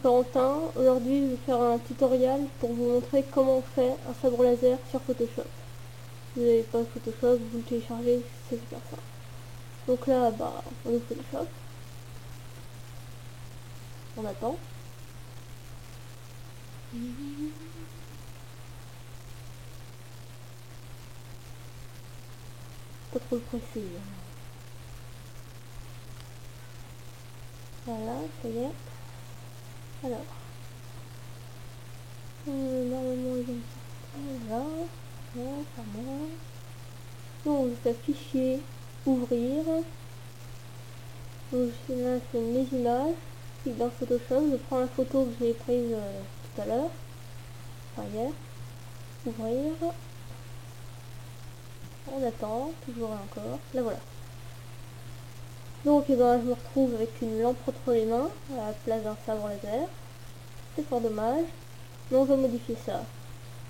Corentin. Aujourd'hui je vais faire un tutoriel pour vous montrer comment on fait un sabre laser sur Photoshop. Si vous n'avez pas Photoshop, vous le téléchargez, c'est super simple. Donc là, on ouvre Photoshop. On attend. Pas trop le presser. Voilà, ça y est. Alors. Normalement, ils ont là. Là, ça monte. Donc, je fais fichier, ouvrir. Donc, là, c'est mes images. Je clique dans Photoshop, je prends la photo que j'ai prise tout à l'heure. Enfin, hier. Ouvrir. On attend, toujours et encore. Là, voilà. Donc, je me retrouve avec une lampe entre les mains, à la place d'un sabre laser. C'est fort dommage. Mais on va modifier ça.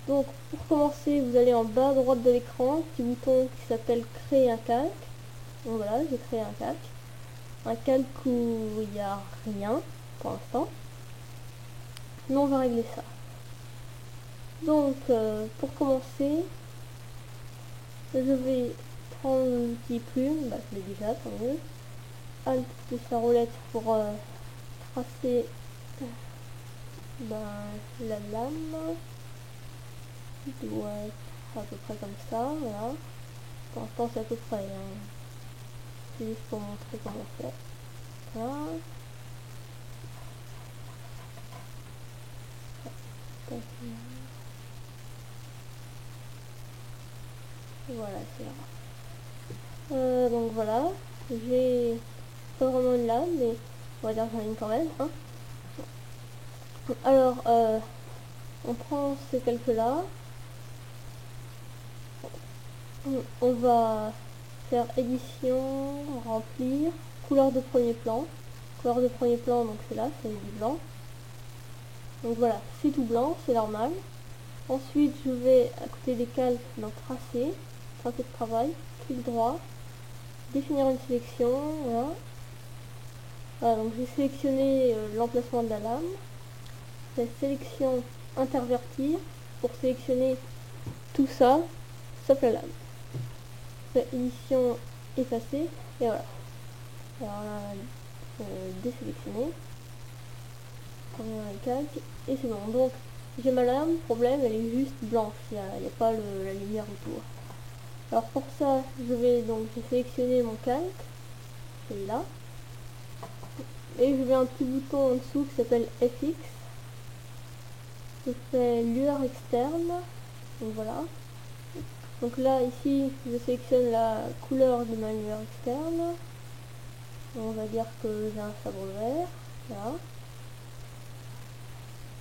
Donc, pour commencer, vous allez en bas à droite de l'écran, petit bouton qui s'appelle créer un calque. Donc voilà, j'ai créé un calque. Un calque où il n'y a rien pour l'instant. Mais on va régler ça. Donc, pour commencer, je vais prendre l'outil plume, je l'ai déjà, tant mieux. Alt plus la roulette pour tracer la lame. Il doit être à peu près comme ça, voilà. Pour l'instant c'est à peu près, hein. C'est juste pour montrer comment on fait. Voilà. Voilà, c'est là. Donc voilà, j'ai pas vraiment une lame, mais on va dire j'en ai une quand même, hein. Alors, on prend ces calques-là. On va faire édition, remplir, couleur de premier plan. Couleur de premier plan, donc c'est là, c'est du blanc. Donc voilà, c'est tout blanc, c'est normal. Ensuite, je vais à côté des calques, donc tracer de travail, clic droit, définir une sélection, voilà. Voilà, donc j'ai sélectionné l'emplacement de la lame. C'est sélection intervertir pour sélectionner tout ça, sauf la lame. C'est édition effacer, et voilà. Alors là, désélectionner. On revient dans les calques, et c'est bon. Donc, j'ai ma lame, problème, elle est juste blanche, il n'y a pas la lumière autour. Alors pour ça, je vais donc sélectionner mon calque, celui-là, et je vais un petit bouton en dessous qui s'appelle FX. Je fais lueur externe, donc voilà. Donc là, ici, je sélectionne la couleur de ma lueur externe. On va dire que j'ai un sabre vert, là.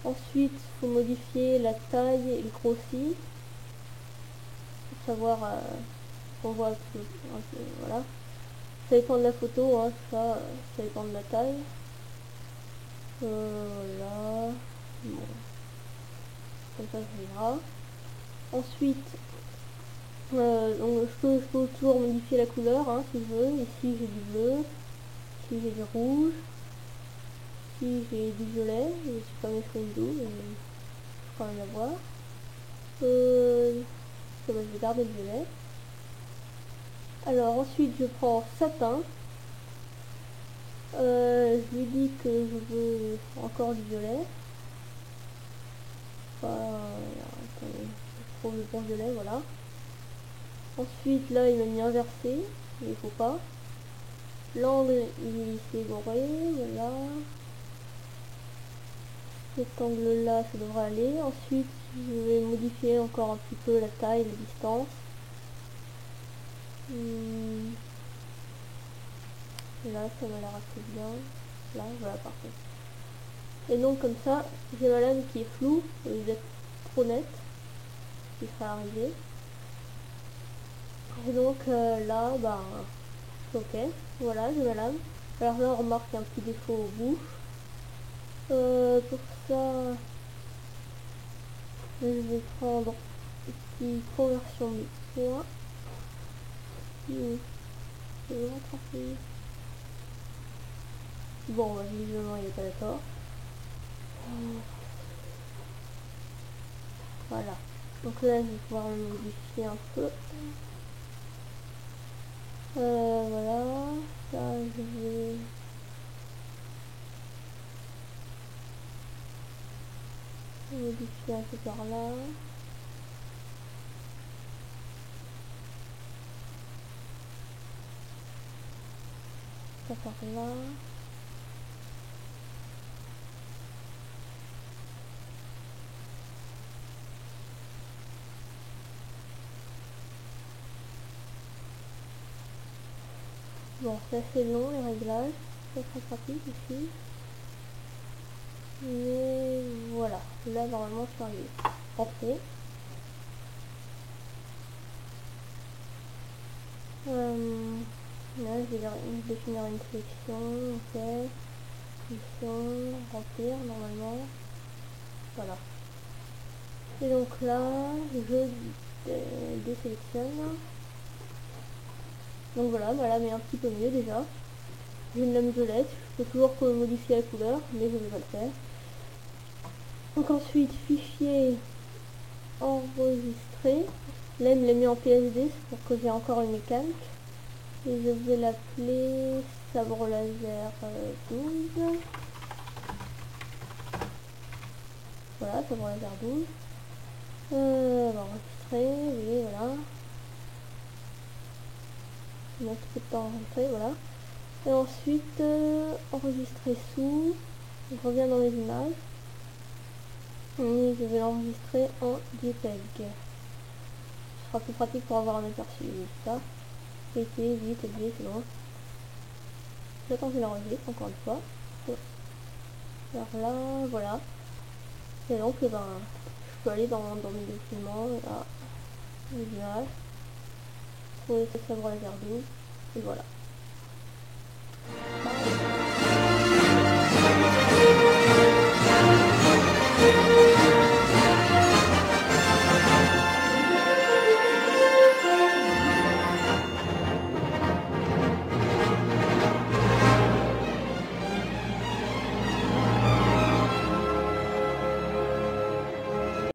Ensuite, il faut modifier la taille et le grossi pour savoir qu'on voit un peu, voilà. Ça dépend de la photo, hein, ça dépend de la taille. Là, bon, comme ça je verrai. Ensuite, donc je peux toujours modifier la couleur, hein, si je veux. Ici j'ai du bleu, ici j'ai du rouge, ici j'ai du violet. Je ne suis pas mes Windows, mais je vais quand même l'avoir. Je vais garder le violet. Alors ensuite je prends satin. Je lui dis que je veux encore du violet. Attendez, je trouve le bon violet, voilà. Ensuite là il m'a mis inversé, mais il faut pas. L'angle il s'est éboré, voilà. Cet angle là ça devrait aller. Ensuite je vais modifier encore un petit peu la taille, la distance. Là ça m'a l'air assez bien. Là voilà, parfait. Et donc comme ça j'ai ma lame qui est floue au lieu d'être trop nette, qui sera arrivé. Et donc là ok, voilà, j'ai ma lame. Alors là on remarque un petit défaut au bout. Pour ça je vais prendre une petite conversion de points. Bon, visiblement il n'est pas d'accord. Voilà. Donc là, je vais pouvoir le modifier un peu. Voilà. Ça, je vais... modifier un peu par là. Ça par là. Bon, c'est assez long les réglages. C'est très pratique ici. Mais voilà. Là, normalement, je suis arrivé. Parfait. Là, je vais définir une sélection, ok, sélection, remplir normalement, voilà. Et donc là, je désélectionne. Donc voilà, bah là, mais un petit peu mieux déjà. J'ai une lame violette, je peux toujours modifier la couleur, mais je vais pas le faire. Donc ensuite, fichier enregistré. Là, il me l'a mis en PSD, c'est pour que j'ai encore une mécanique. Et je vais l'appeler sabre laser 12. Voilà, sabre laser 12. On va enregistrer, oui, voilà. Il y a un petit peu de temps à rentrer, voilà. Et ensuite, enregistrer sous. Je reviens dans les images. Et je vais l'enregistrer en JPEG. Ce sera plus pratique pour avoir un aperçu de ça. Et c'est vite, c'est bon. J'attends que je l'enregistre encore une fois. Alors là, voilà. Et donc, ben, je peux aller dans mes documents, là, les images, trouver ce sabre laser 12, et voilà.